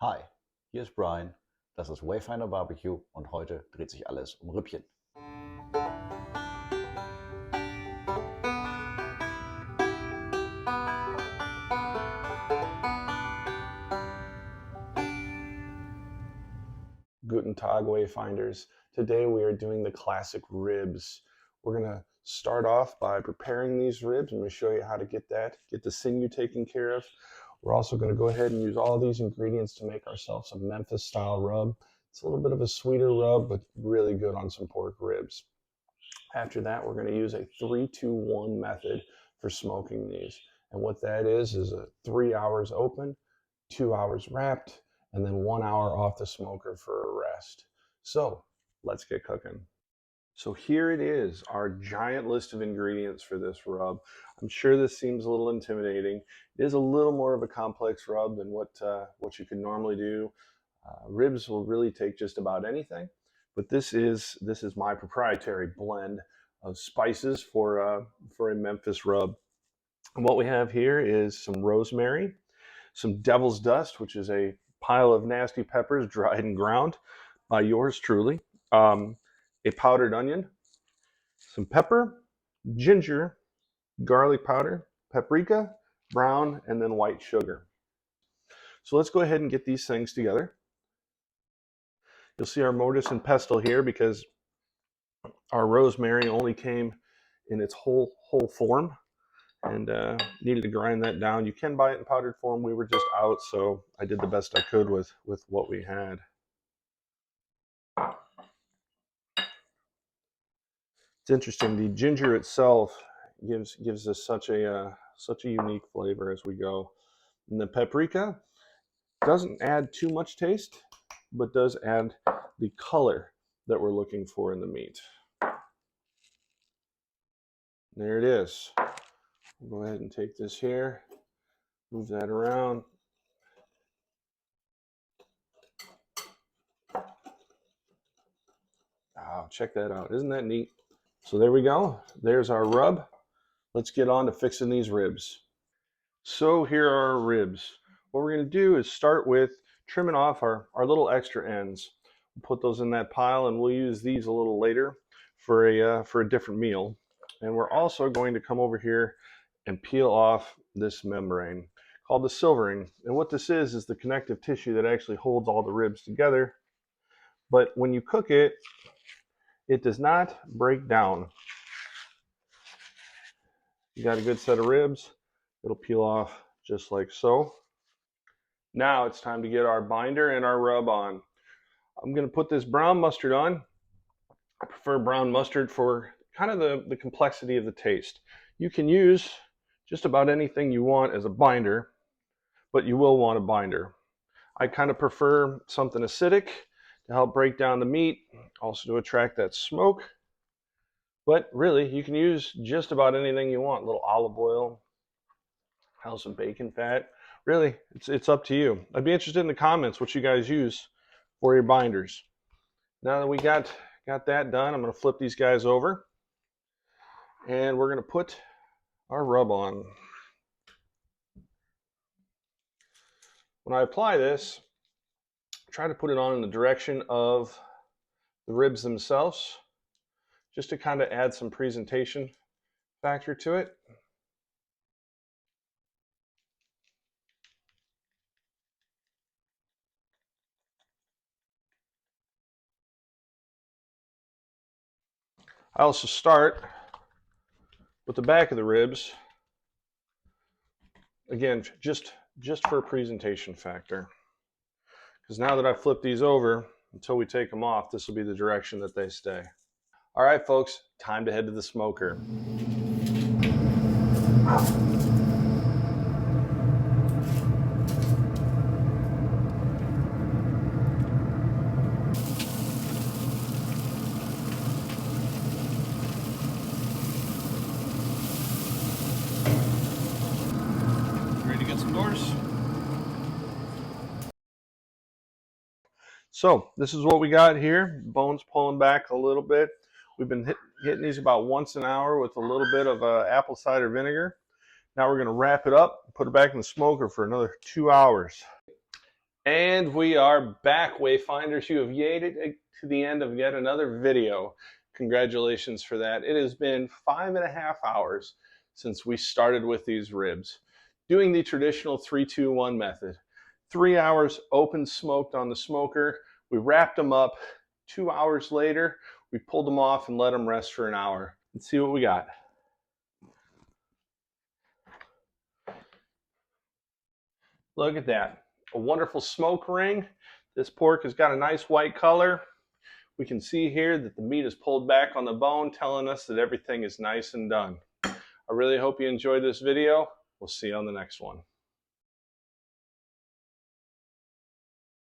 Hi, hier ist Brian, das ist Wayfinder Barbecue und heute dreht sich alles um Rippchen. Guten Tag, Wayfinders. Today we are doing the classic ribs. We're going to start off by preparing these ribs. I'm going to show you how to get the sinew taken care of. We're also going to go ahead and use all these ingredients to make ourselves a Memphis style rub. It's a little bit of a sweeter rub, but really good on some pork ribs. After that, we're going to use a 3-2-1 method for smoking these. And what that is a 3 hours open, 2 hours wrapped, and then 1 hour off the smoker for a rest. So let's get cooking. So here it is, our giant list of ingredients for this rub. I'm sure this seems a little intimidating. It is a little more of a complex rub than what you could normally do. Ribs will really take just about anything, but this is my proprietary blend of spices for a Memphis rub. And what we have here is some rosemary, some devil's dust, which is a pile of nasty peppers dried and ground by yours truly, a powdered onion, some pepper, ginger, garlic powder, paprika, brown, and then white sugar. So let's go ahead and get these things together. You'll see our mortise and pestle here because our rosemary only came in its whole form and needed to grind that down. You can buy it in powdered form. We were just out, so I did the best I could with what we had. It's interesting. The ginger itself gives us such a unique flavor as we go. And the paprika doesn't add too much taste, but does add the color that we're looking for in the meat. There it is. We'll go ahead and take this here, move that around. Oh, check that out. Isn't that neat? So there we go. There's our rub. Let's get on to fixing these ribs. So here are our ribs. What we're going to do is start with trimming off our little extra ends. We'll put those in that pile, and we'll use these a little later for a different meal. And we're also going to come over here and peel off this membrane called the silvering. And what this is the connective tissue that actually holds all the ribs together. But when you cook it, it does not break down. You got a good set of ribs, it'll peel off just like so. Now it's time to get our binder and our rub on. I'm going to put this brown mustard on. I prefer brown mustard for kind of the complexity of the taste. You can use just about anything you want as a binder, but you will want a binder. I kind of prefer something acidic to help break down the meat, also to attract that smoke. But really, you can use just about anything you want. A little olive oil, house of bacon fat. Really, it's up to you. I'd be interested in the comments what you guys use for your binders. Now that we got that done, I'm going to flip these guys over, and we're going to put our rub on. When I apply this, try to put it on in the direction of the ribs themselves, just to kind of add some presentation factor to it. I also start with the back of the ribs, again, just for a presentation factor. Because now that I've flipped these over, until we take them off, this will be the direction that they stay. All right, folks, time to head to the smoker. Ready to get some doors? So this is what we got here. Bones pulling back a little bit. We've been hitting these about once an hour with a little bit of apple cider vinegar. Now we're going to wrap it up, put it back in the smoker for another 2 hours. And we are back, Wayfinders. You have made it to the end of yet another video. Congratulations for that. It has been 5.5 hours since we started with these ribs, doing the traditional 3-2-1 method. 3 hours open smoked on the smoker. We wrapped them up. 2 hours later, we pulled them off and let them rest for an hour. Let's see what we got. Look at that. A wonderful smoke ring. This pork has got a nice white color. We can see here that the meat is pulled back on the bone, telling us that everything is nice and done. I really hope you enjoyed this video. We'll see you on the next one.